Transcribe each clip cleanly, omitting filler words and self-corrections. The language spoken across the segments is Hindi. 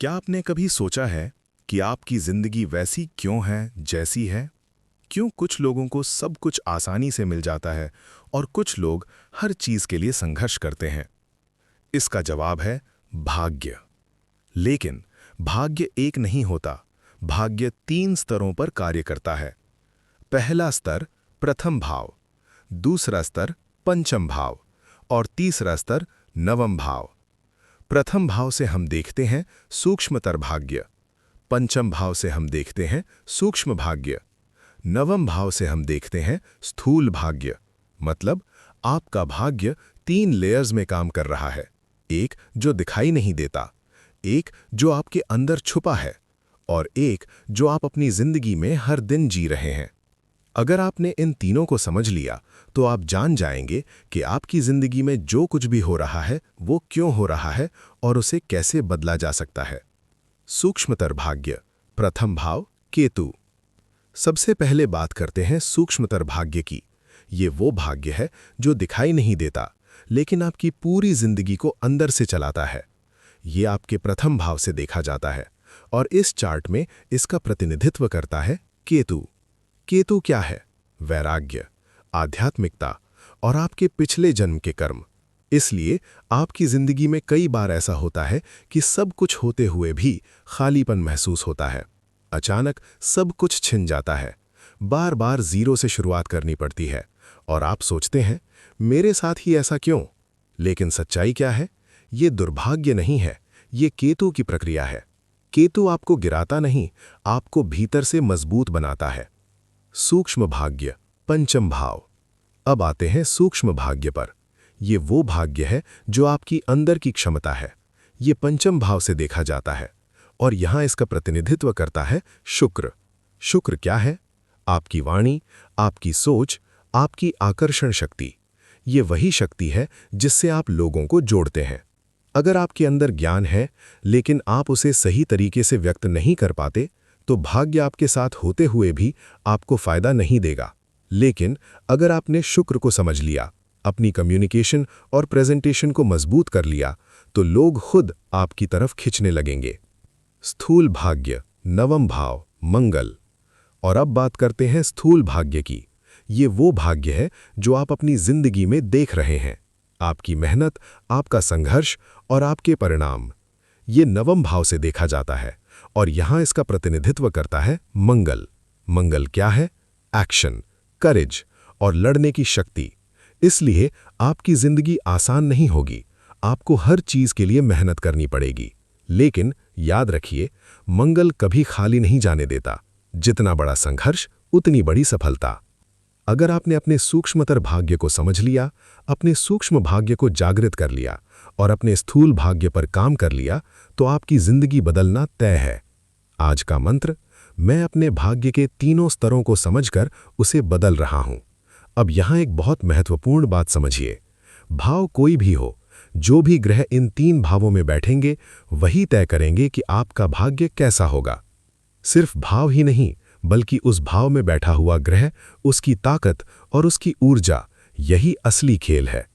क्या आपने कभी सोचा है कि आपकी जिंदगी वैसी क्यों है जैसी है? क्यों कुछ लोगों को सब कुछ आसानी से मिल जाता है और कुछ लोग हर चीज के लिए संघर्ष करते हैं? इसका जवाब है भाग्य। लेकिन भाग्य एक नहीं होता। भाग्य 3 स्तरों पर कार्य करता है। पहला स्तर प्रथम भाव, दूसरा स्तर पंचम भाव और तीसरा स्तर नवम भाव। प्रथम भाव से हम देखते हैं सूक्ष्मतर भाग्य, पंचम भाव से हम देखते हैं सूक्ष्म भाग्य, नवम भाव से हम देखते हैं स्थूल भाग्य। मतलब आपका भाग्य 3 लेयर्स में काम कर रहा है। एक जो दिखाई नहीं देता, एक जो आपके अंदर छुपा है और एक जो आप अपनी जिंदगी में हर दिन जी रहे हैं। अगर आपने इन तीनों को समझ लिया तो आप जान जाएंगे कि आपकी जिंदगी में जो कुछ भी हो रहा है वो क्यों हो रहा है और उसे कैसे बदला जा सकता है। सूक्ष्मतर भाग्य, प्रथम भाव केतु। सबसे पहले बात करते हैं सूक्ष्मतर भाग्य की। ये वो भाग्य है जो दिखाई नहीं देता लेकिन आपकी पूरी जिंदगी को अंदर से चलाता है। ये आपके प्रथम भाव से देखा जाता है और इस चार्ट में इसका प्रतिनिधित्व करता है केतु। केतु क्या है? वैराग्य, आध्यात्मिकता और आपके पिछले जन्म के कर्म। इसलिए आपकी जिंदगी में कई बार ऐसा होता है कि सब कुछ होते हुए भी खालीपन महसूस होता है। अचानक सब कुछ छिन जाता है, बार बार जीरो से शुरुआत करनी पड़ती है और आप सोचते हैं मेरे साथ ही ऐसा क्यों? लेकिन सच्चाई क्या है? ये दुर्भाग्य नहीं है, ये केतु की प्रक्रिया है। केतु आपको गिराता नहीं, आपको भीतर से मजबूत बनाता है। सूक्ष्म भाग्य, पंचम भाव। अब आते हैं सूक्ष्म भाग्य पर। ये वो भाग्य है जो आपकी अंदर की क्षमता है। ये पंचम भाव से देखा जाता है और यहां इसका प्रतिनिधित्व करता है शुक्र। शुक्र क्या है? आपकी वाणी, आपकी सोच, आपकी आकर्षण शक्ति। ये वही शक्ति है जिससे आप लोगों को जोड़ते हैं। अगर आपके अंदर ज्ञान है लेकिन आप उसे सही तरीके से व्यक्त नहीं कर पाते तो भाग्य आपके साथ होते हुए भी आपको फायदा नहीं देगा। लेकिन अगर आपने शुक्र को समझ लिया, अपनी कम्युनिकेशन और प्रेजेंटेशन को मजबूत कर लिया, तो लोग खुद आपकी तरफ खिंचने लगेंगे। स्थूल भाग्य, नवम भाव, मंगल। और अब बात करते हैं स्थूल भाग्य की। ये वो भाग्य है जो आप अपनी जिंदगी में देख रहे हैं। आपकी मेहनत, आपका संघर्ष और आपके परिणाम। ये नवम भाव से देखा जाता है और यहां इसका प्रतिनिधित्व करता है मंगल। मंगल क्या है? एक्शन, करेज और लड़ने की शक्ति। इसलिए आपकी जिंदगी आसान नहीं होगी, आपको हर चीज के लिए मेहनत करनी पड़ेगी। लेकिन याद रखिए, मंगल कभी खाली नहीं जाने देता। जितना बड़ा संघर्ष उतनी बड़ी सफलता। अगर आपने अपने सूक्ष्मतर भाग्य को समझ लिया, अपने सूक्ष्म भाग्य को जागृत कर लिया और अपने स्थूल भाग्य पर काम कर लिया, तो आपकी जिंदगी बदलना तय है। आज का मंत्र, मैं अपने भाग्य के तीनों स्तरों को समझकर उसे बदल रहा हूं। अब यहां एक बहुत महत्वपूर्ण बात समझिए। भाव कोई भी हो, जो भी ग्रह इन 3 भावों में बैठेंगे वही तय करेंगे कि आपका भाग्य कैसा होगा। सिर्फ भाव ही नहीं बल्कि उस भाव में बैठा हुआ ग्रह, उसकी ताकत और उसकी ऊर्जा, यही असली खेल है।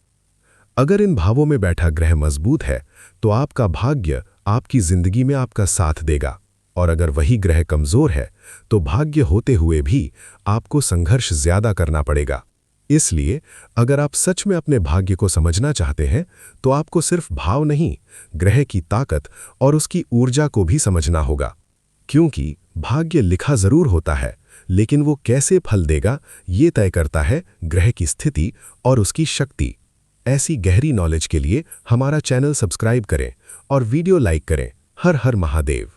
अगर इन भावों में बैठा ग्रह मजबूत है तो आपका भाग्य आपकी जिंदगी में आपका साथ देगा, और अगर वही ग्रह कमजोर है तो भाग्य होते हुए भी आपको संघर्ष ज्यादा करना पड़ेगा। इसलिए अगर आप सच में अपने भाग्य को समझना चाहते हैं तो आपको सिर्फ भाव नहीं, ग्रह की ताकत और उसकी ऊर्जा को भी समझना होगा। क्योंकि भाग्य लिखा जरूर होता है लेकिन वो कैसे फल देगा ये तय करता है ग्रह की स्थिति और उसकी शक्ति। ऐसी गहरी नॉलेज के लिए हमारा चैनल सब्सक्राइब करें और वीडियो लाइक करें। हर हर महादेव।